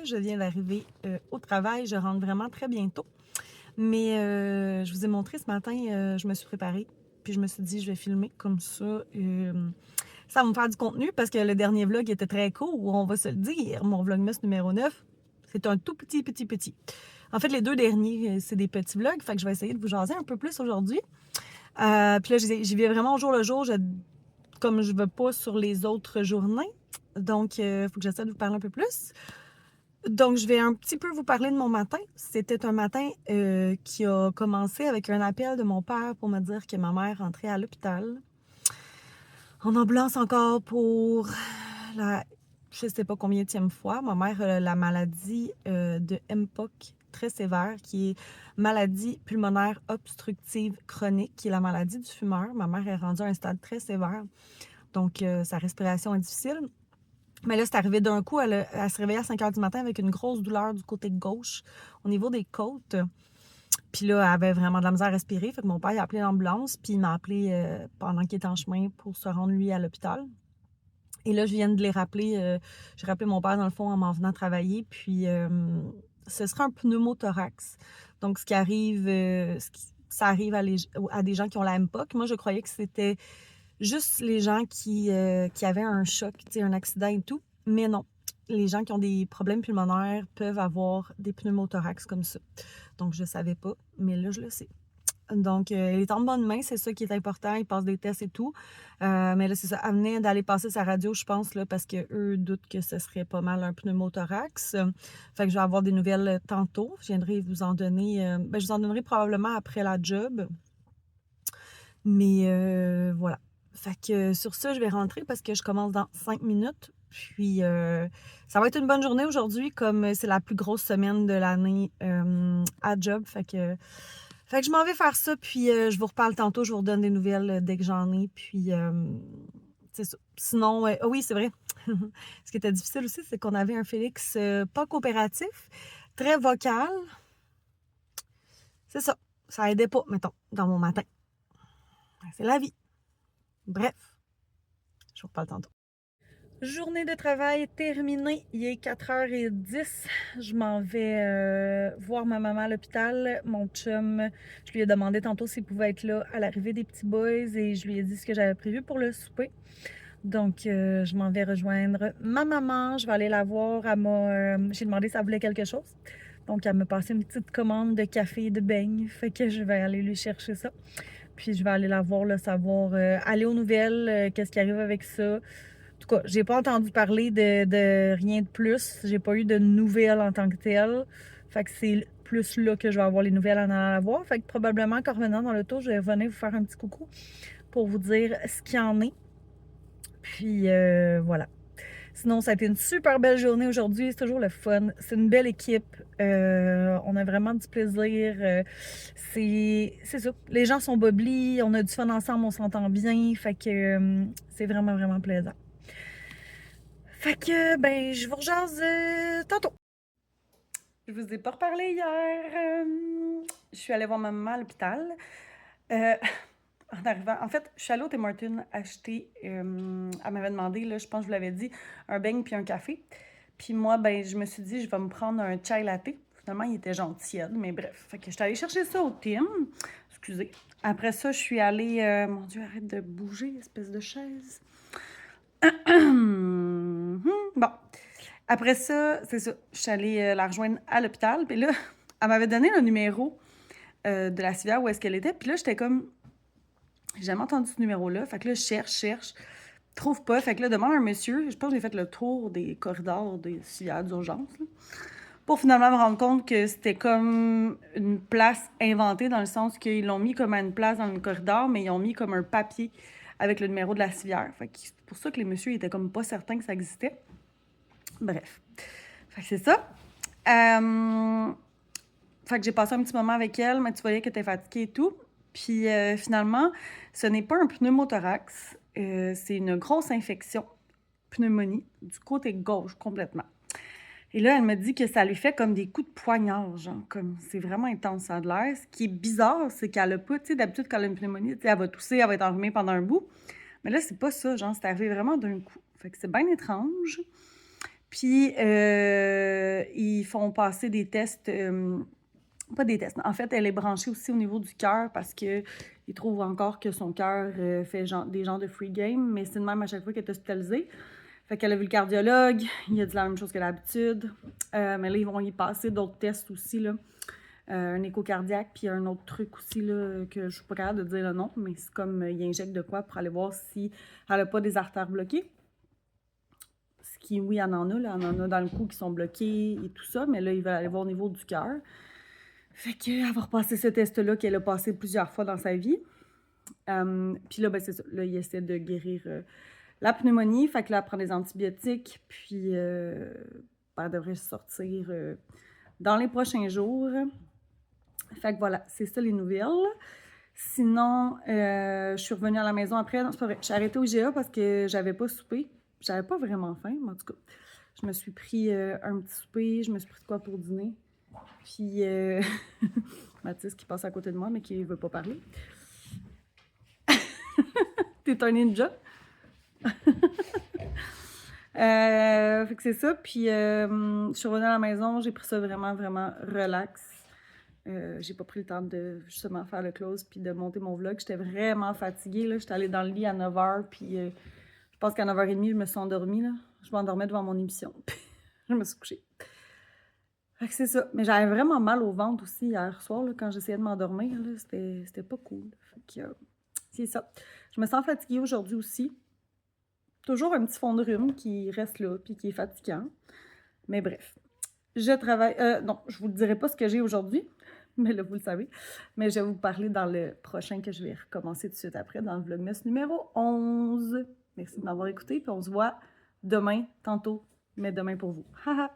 Je viens d'arriver au travail. Je rentre vraiment très bientôt. Mais je vous ai montré ce matin, je me suis préparée. Puis je me suis dit, je vais filmer comme ça. Ça va me faire du contenu parce que le dernier vlog était très court, on va se le dire. Mon vlogmas numéro 9, c'est un tout petit. En fait, les deux derniers, c'est des petits vlogs. Fait que je vais essayer de vous jaser un peu plus aujourd'hui. Puis là, j'y vais vraiment au jour le jour. Comme je ne vais pas sur les autres journées. Donc, il faut que j'essaie de vous parler un peu plus. Donc, je vais un petit peu vous parler de mon matin. C'était un matin qui a commencé avec un appel de mon père pour me dire que ma mère rentrait à l'hôpital. En ambulance encore pour la je sais pas combienième fois. Ma mère a la maladie de MPOC très sévère, qui est maladie pulmonaire obstructive chronique, qui est la maladie du fumeur. Ma mère est rendue à un stade très sévère, donc sa respiration est difficile. Mais là, c'est arrivé d'un coup, elle se réveillait à 5 heures du matin avec une grosse douleur du côté gauche, au niveau des côtes. Puis là, elle avait vraiment de la misère à respirer. Fait que mon père il a appelé l'ambulance, puis il m'a appelé pendant qu'il était en chemin pour se rendre, lui, à l'hôpital. Et là, je viens de les rappeler. J'ai rappelé mon père, dans le fond, en m'en venant travailler. Puis, ce serait un pneumothorax. Donc, ce qui arrive, ça arrive à des gens qui ont la MPOC. Moi, je croyais que c'était juste les gens qui avaient un choc, un accident et tout. Mais non. Les gens qui ont des problèmes pulmonaires peuvent avoir des pneumothorax comme ça. Donc, je ne savais pas, mais là, je le sais. Donc, elle est en bonne main, c'est ça qui est important. Il passe des tests et tout. Mais là, c'est ça. Elle venait d'aller passer sa radio, je pense, là, parce qu'eux doutent que ce serait pas mal un pneumothorax. Fait que je vais avoir des nouvelles tantôt. Je viendrai vous en donner. Je vous en donnerai probablement après la job. Mais voilà. Fait que sur ça, je vais rentrer parce que je commence dans 5 minutes. Puis, ça va être une bonne journée aujourd'hui, comme c'est la plus grosse semaine de l'année à job. Fait que je m'en vais faire ça, puis je vous reparle tantôt. Je vous redonne des nouvelles dès que j'en ai. Puis, c'est ça. Sinon, ah oui, c'est vrai. Ce qui était difficile aussi, c'est qu'on avait un Félix pas coopératif, très vocal. C'est ça. Ça aidait pas, mettons, dans mon matin. C'est la vie. Bref, je vous reparle tantôt. Journée de travail terminée, il est 4h10. Je m'en vais voir ma maman à l'hôpital. Mon chum, je lui ai demandé tantôt s'il pouvait être là à l'arrivée des petits boys et je lui ai dit ce que j'avais prévu pour le souper. Donc, je m'en vais rejoindre ma maman. Je vais aller la voir. J'ai demandé si elle voulait quelque chose. Donc, elle m'a passé une petite commande de café et de beignes. Fait que je vais aller lui chercher ça. Puis, je vais aller la voir, là, savoir, aller aux nouvelles, qu'est-ce qui arrive avec ça. En tout cas, j'ai pas entendu parler de rien de plus. J'ai pas eu de nouvelles en tant que telles. Fait que c'est plus là que je vais avoir les nouvelles en allant la voir. Fait que probablement qu'en revenant dans le tour, je vais venir vous faire un petit coucou pour vous dire ce qu'il y en est. Puis voilà. Sinon, ça a été une super belle journée aujourd'hui. C'est toujours le fun. C'est une belle équipe. On a vraiment du plaisir. C'est ça. Les gens sont bobli. On a du fun ensemble. On s'entend bien. Fait que c'est vraiment plaisant. Fait que, ben, je vous rejase tantôt. Je vous ai pas reparlé hier. Je suis allée voir ma maman à l'hôpital. En arrivant, en fait, je suis allée au Tim Hortons acheter, elle m'avait demandé, là, je pense que je vous l'avais dit, un beigne puis un café. Puis moi, ben, je me suis dit, je vais me prendre un chai latte. Finalement, il était gentil, mais bref. Fait que je suis allée chercher ça au Tim. Excusez. Après ça, je suis allée, mon Dieu, arrête de bouger, espèce de chaise. Bon. Après ça, c'est ça. Je suis allée la rejoindre à l'hôpital. Puis là, elle m'avait donné le numéro de la civière où est-ce qu'elle était. Puis là, j'étais comme, j'ai jamais entendu ce numéro-là. Fait que là, je cherche, trouve pas. Fait que là, demande à un monsieur. Je pense que j'ai fait le tour des corridors des civières d'urgence, là, pour finalement me rendre compte que c'était comme une place inventée dans le sens qu'ils l'ont mis comme à une place dans le corridor, mais ils ont mis comme un papier avec le numéro de la civière. Fait que c'est pour ça que les messieurs étaient comme pas certains que ça existait. Bref. Fait que c'est ça. Fait que j'ai passé un petit moment avec elle, mais tu voyais qu'elle était fatiguée et tout. Puis finalement, ce n'est pas un pneumothorax, c'est une grosse infection, pneumonie, du côté gauche complètement. Et là, elle me dit que ça lui fait comme des coups de poignard, genre, comme c'est vraiment intense, ça a de l'air. Ce qui est bizarre, c'est qu'elle a pas, tu sais, d'habitude, quand elle a une pneumonie, tu sais, elle va tousser, elle va être enrhumée pendant un bout. Mais là, c'est pas ça, genre, c'est arrivé vraiment d'un coup. Fait que c'est bien étrange. Puis, ils font passer des tests, pas des tests. En fait, elle est branchée aussi au niveau du cœur parce qu'ils trouvent encore que son cœur fait des genres de free game, mais c'est de même à chaque fois qu'elle est hospitalisée. Fait qu'elle a vu le cardiologue, il a dit la même chose que d'habitude. Mais là, ils vont y passer d'autres tests aussi, là. Un écho cardiaque, puis un autre truc aussi, là, que je suis pas capable de dire le nom, mais c'est comme il injecte de quoi pour aller voir si elle n'a pas des artères bloquées. Ce qui, oui, elle en a, là, elle en a dans le cou qui sont bloquées et tout ça, mais là, ils veulent aller voir au niveau du cœur. Fait qu'elle va repasser ce test-là qu'elle a passé plusieurs fois dans sa vie. Puis là, ben, c'est ça. Là, il essaie de guérir la pneumonie. Fait que là, elle prend des antibiotiques. Puis, elle devrait sortir dans les prochains jours. Fait que voilà, c'est ça les nouvelles. Sinon, je suis revenue à la maison après. Non, c'est pas vrai. J'ai arrêté au IGA parce que j'avais pas soupé. J'avais pas vraiment faim, mais en tout cas, je me suis pris un petit souper. Je me suis pris de quoi pour dîner. Puis, Mathis qui passe à côté de moi, mais qui veut pas parler. T'es un ninja? Fait que c'est ça. Puis, je suis revenue à la maison. J'ai pris ça vraiment, vraiment relax. J'ai pas pris le temps de justement faire le close puis de monter mon vlog. J'étais vraiment fatiguée. J'étais allée dans le lit à 9h. Puis, je pense qu'à 9h30, je me suis endormie. Là. Je m'endormais devant mon émission. Je me suis couchée. Fait que c'est ça. Mais j'avais vraiment mal au ventre aussi hier soir là, quand j'essayais de m'endormir. C'était pas cool. Fait que c'est ça. Je me sens fatiguée aujourd'hui aussi. Toujours un petit fond de rhume qui reste là puis qui est fatigant. Mais bref. Je travaille... non, je vous le dirai pas ce que j'ai aujourd'hui. Mais là, vous le savez. Mais je vais vous parler dans le prochain que je vais recommencer tout de suite après, dans le Vlogmas numéro 11. Merci de m'avoir écouté. Puis on se voit demain, tantôt. Mais demain pour vous. Haha!